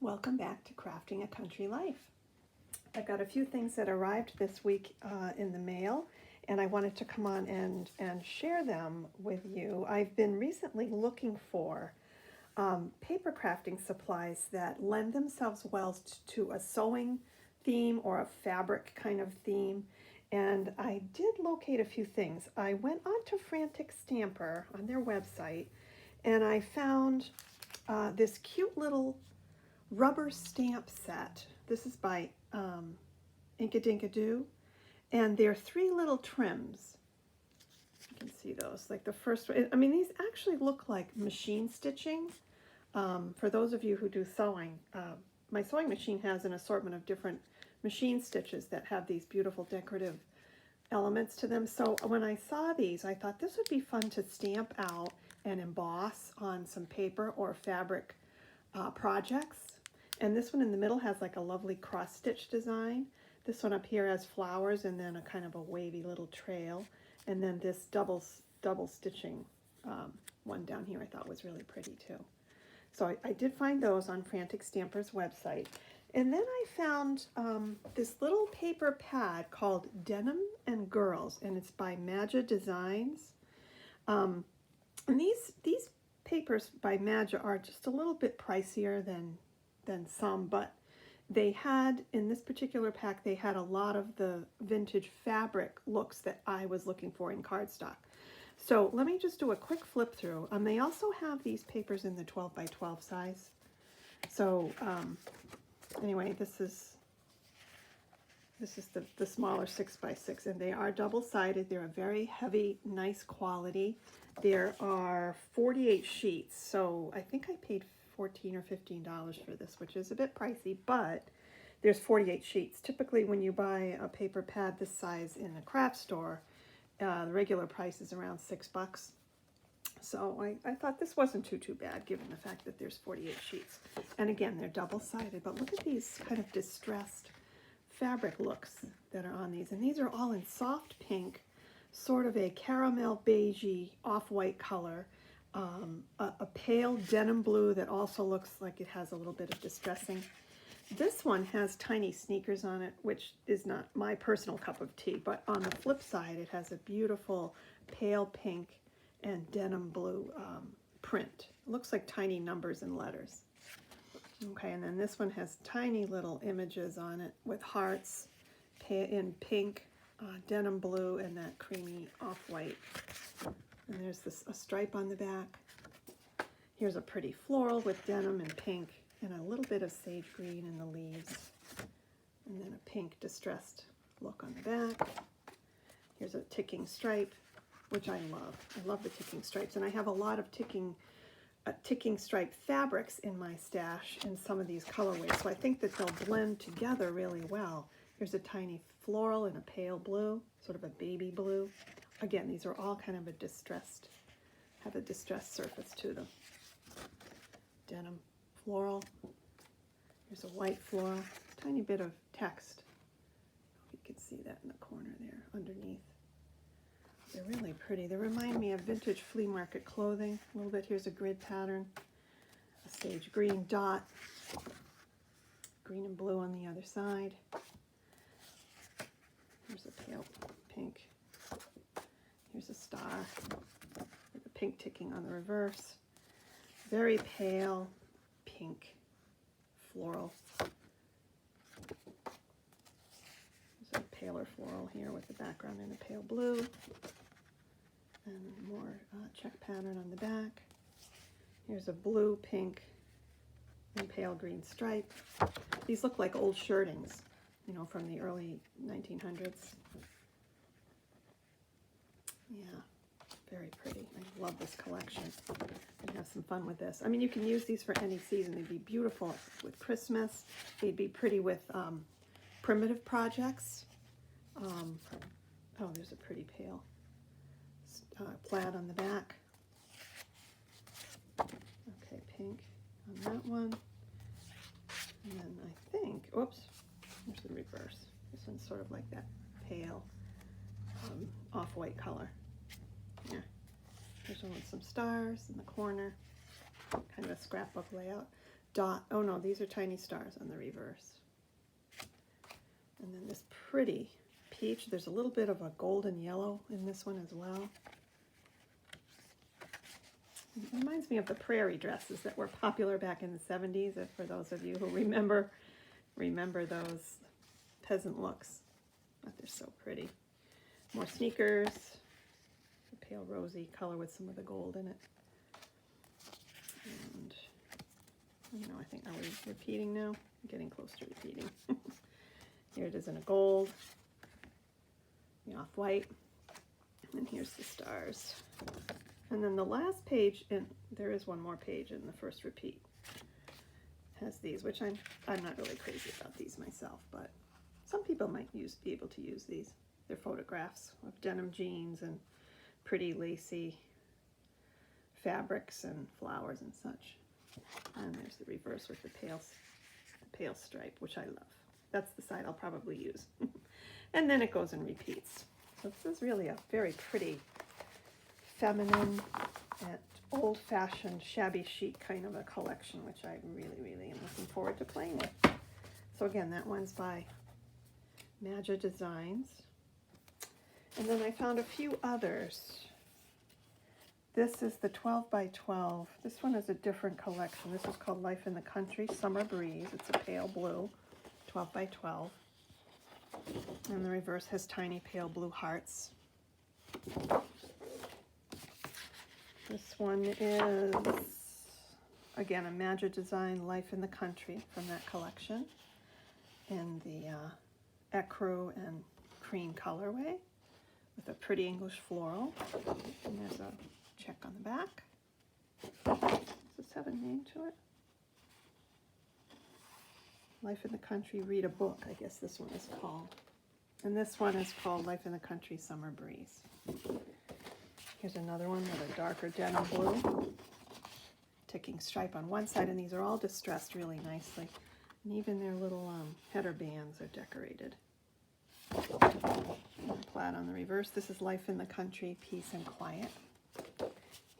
Welcome back to Crafting a Country Life. I've got a few things that arrived this week in the mail, and I wanted to come on and share them with you. I've been recently looking for paper crafting supplies that lend themselves well to a sewing theme or a fabric kind of theme, and I did locate a few things. I went on to Frantic Stamper on their website, and I found this cute little rubber stamp set. This is by Inkadinkadoo, and they're three little trims. You can see those, like the first one. I mean, these actually look like machine stitching. For those of you who do sewing, my sewing machine has an assortment of different machine stitches that have these beautiful decorative elements to them. So when I saw these, I thought this would be fun to stamp out and emboss on some paper or fabric projects. And this one in the middle has like a lovely cross-stitch design. This one up here has flowers and then a kind of a wavy little trail. And then this double stitching one down here I thought was really pretty too. So I did find those on Frantic Stamper's website. And then I found this little paper pad called Denim and Girls, and it's by Maja Designs. And these papers by Maja are just a little bit pricier than some, but they had, in this particular pack, they had a lot of the vintage fabric looks that I was looking for in cardstock. So let me just do a quick flip through. They also have these papers in the 12 by 12 size. So anyway, this is the smaller 6 by 6, and they are double-sided. They're a very heavy, nice quality. There are 48 sheets, so I think I paid $14 or $15 for this, which is a bit pricey, but there's 48 sheets. Typically when you buy a paper pad this size in a craft store, the regular price is around $6. So I thought this wasn't too bad given the fact that there's 48 sheets. And again, they're double-sided, but look at these kind of distressed fabric looks that are on these. And these are all in soft pink, sort of a caramel beigey off-white color, a pale denim blue that also looks like it has a little bit of distressing. This one has tiny sneakers on it, which is not my personal cup of tea, but on the flip side, it has a beautiful pale pink and denim blue print. It looks like tiny numbers and letters. Okay, and then this one has tiny little images on it with hearts in pink, denim blue, and that creamy off-white. And there's a stripe on the back. Here's a pretty floral with denim and pink and a little bit of sage green in the leaves. And then a pink distressed look on the back. Here's a ticking stripe, which I love. I love the ticking stripes. And I have a lot of ticking stripe fabrics in my stash in some of these colorways. So I think that they'll blend together really well. Here's a tiny floral in a pale blue, sort of a baby blue. Again, these are all kind of have a distressed surface to them. Denim floral. Here's a white floral. Tiny bit of text. You can see that in the corner there underneath. They're really pretty. They remind me of vintage flea market clothing a little bit. Here's a grid pattern. A sage green dot. Green and blue on the other side. Here's a pale pink. Here's a star with a pink ticking on the reverse. Very pale pink floral. There's a paler floral here with the background in a pale blue. And more check pattern on the back. Here's a blue, pink, and pale green stripe. These look like old shirtings, you know, from the early 1900s. Yeah, very pretty. I love this collection. And have some fun with this. I mean, you can use these for any season. They'd be beautiful with Christmas. They'd be pretty with primitive projects. Oh, there's a pretty pale plaid on the back. Okay, pink on that one. And then I think, oops, here's the reverse. This one's sort of like that pale off-white color. Yeah. There's one with some stars in the corner. Kind of a scrapbook layout. dot, oh no, these are tiny stars on the reverse. And then this pretty peach, there's a little bit of a golden yellow in this one as well. It reminds me of the prairie dresses that were popular back in the 70s, if for those of you who remember those peasant looks. But they're so pretty. More sneakers, a pale rosy color with some of the gold in it. And, you know, I think, are we repeating now? I'm getting close to repeating. Here it is in a gold, the off-white, and here's the stars. And then the last page, and there is one more page in the first repeat, has these, which I'm not really crazy about these myself, but some people might be able to use these. They're photographs of denim jeans and pretty lacy fabrics and flowers and such. And there's the reverse with the pale stripe, which I love. That's the side I'll probably use. And then it goes and repeats. So this is really a very pretty, feminine, and old-fashioned, shabby chic kind of a collection, which I really, really am looking forward to playing with. So again, that one's by Maja Designs. And then I found a few others. This is the 12 by 12. This one is a different collection. This is called Life in the Country, Summer Breeze. It's a pale blue, 12 by 12. And the reverse has tiny pale blue hearts. This one is, again, a Maja Design, Life in the Country from that collection. In the ecru and cream colorway with a pretty English floral. And there's a check on the back. Does this have a name to it? Life in the Country, Read a Book, I guess this one is called. And this one is called Life in the Country, Summer Breeze. Here's another one with a darker denim blue. Ticking stripe on one side, and these are all distressed really nicely. And even their little header bands are decorated. And plaid on the reverse. This is Life in the Country, Peace and Quiet.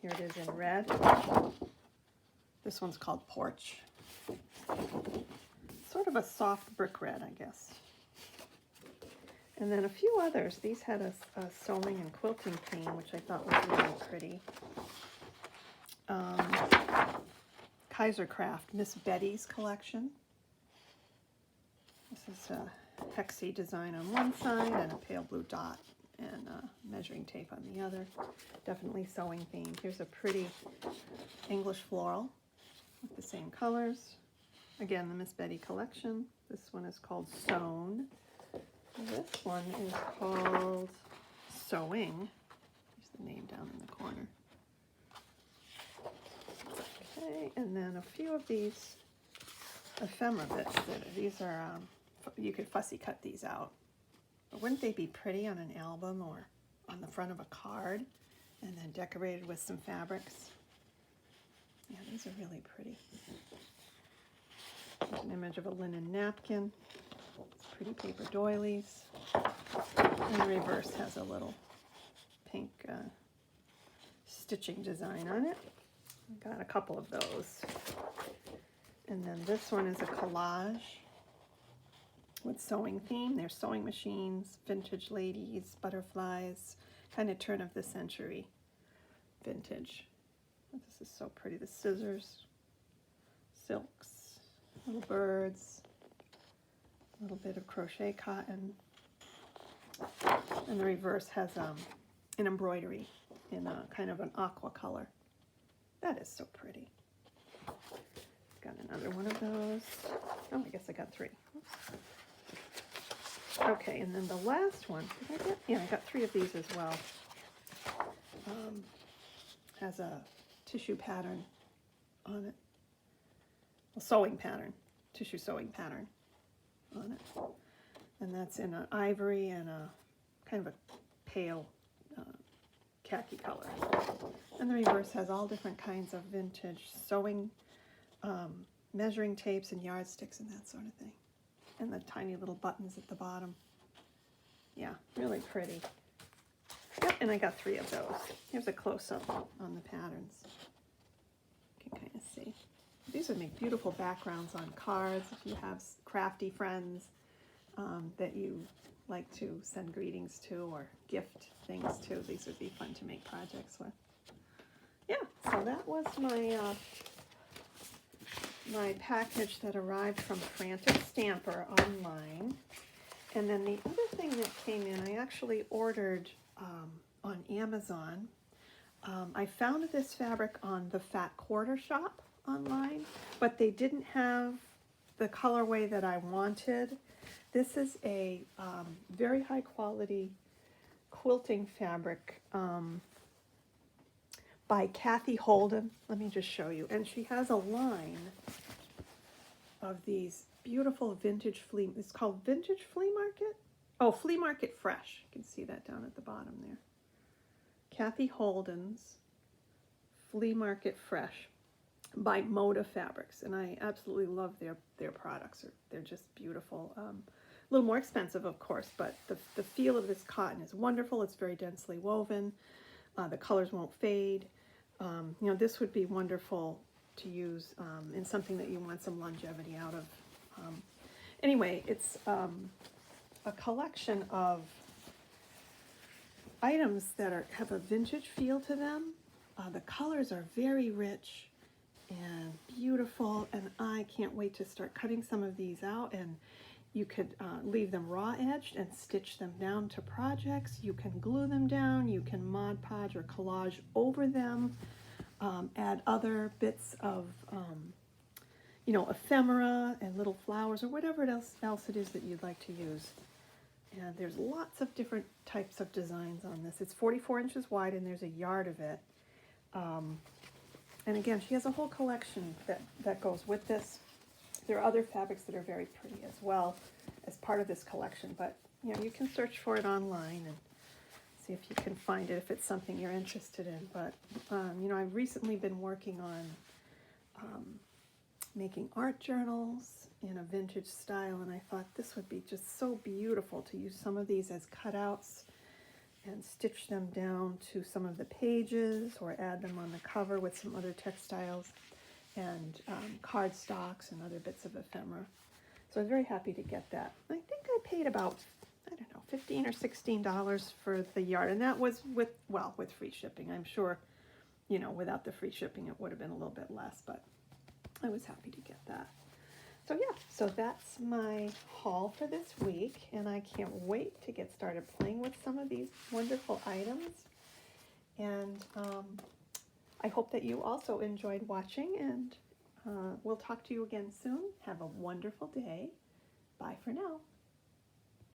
Here it is in red. This one's called Porch. Sort of a soft brick red, I guess. And then a few others. These had a sewing and quilting theme, which I thought was really pretty. Kaisercraft, Miss Betty's collection. This is a hexy design on one side and a pale blue dot and measuring tape on the other. Definitely sewing theme. Here's a pretty English floral with the same colors. Again, the Miss Betty collection. This one is called Sewn. This one is called Sewing. There's the name down in the corner. Okay, and then a few of these ephemera bits. These are, you could fussy cut these out. But wouldn't they be pretty on an album or on the front of a card and then decorated with some fabrics? Yeah, these are really pretty. There's an image of a linen napkin. Pretty paper doilies. And the reverse has a little pink stitching design on it. Got a couple of those. And then this one is a collage with sewing theme. There's sewing machines, vintage ladies, butterflies, kind of turn of the century vintage. This is so pretty. The scissors, silks, little birds, a little bit of crochet cotton. And the reverse has an embroidery in a kind of an aqua color. That is so pretty. Got another one of those. Oh, I guess I got 3. Oops. Okay, and then the last one, did I get? Yeah, I got 3 of these as well. Has a tissue pattern on it. A sewing pattern, tissue sewing pattern on it. And that's in an ivory and a kind of a pale khaki color. And the reverse has all different kinds of vintage sewing, measuring tapes and yardsticks and that sort of thing. And the tiny little buttons at the bottom. Yeah, really pretty. Yep, and I got 3 of those. Here's a close-up on the patterns. You can kind of see. these would make beautiful backgrounds on cards if you have crafty friends that you like to send greetings to or gift things to. These would be fun to make projects with. Yeah, so that was my package that arrived from Frantic Stamper online. And then the other thing that came in, I actually ordered on Amazon. I found this fabric on the Fat Quarter shop online, but they didn't have the colorway that I wanted. This is a very high quality quilting fabric by Kathy Holden. Let me just show you. And she has a line of these beautiful vintage it's called Vintage Flea Market? Oh, Flea Market Fresh. You can see that down at the bottom there. Kathy Holden's Flea Market Fresh by Moda Fabrics. And I absolutely love their products. They're just beautiful. A little more expensive, of course, but the feel of this cotton is wonderful. It's very densely woven. The colors won't fade. You know, this would be wonderful to use in something that you want some longevity out of. Anyway, it's a collection of items that have a vintage feel to them. The colors are very rich and beautiful, and I can't wait to start cutting some of these out. And you could leave them raw edged and stitch them down to projects. You can glue them down, you can Mod Podge or collage over them, add other bits of you know, ephemera and little flowers or whatever else it is that you'd like to use. And there's lots of different types of designs on this. It's 44 inches wide and there's a yard of it. And again, she has a whole collection that goes with this. There are other fabrics that are very pretty as well as part of this collection, but you know, you can search for it online and see if you can find it if it's something you're interested in. But you know, I've recently been working on making art journals in a vintage style, and I thought this would be just so beautiful to use some of these as cutouts and stitch them down to some of the pages or add them on the cover with some other textiles and cardstocks and other bits of ephemera. So I was very happy to get that. I think I paid about, I don't know, $15 or $16 for the yard, and that was with free shipping. I'm sure, you know, without the free shipping it would have been a little bit less, but I was happy to get that. So yeah, so that's my haul for this week, and I can't wait to get started playing with some of these wonderful items. And I hope that you also enjoyed watching, and we'll talk to you again soon. Have a wonderful day. Bye for now.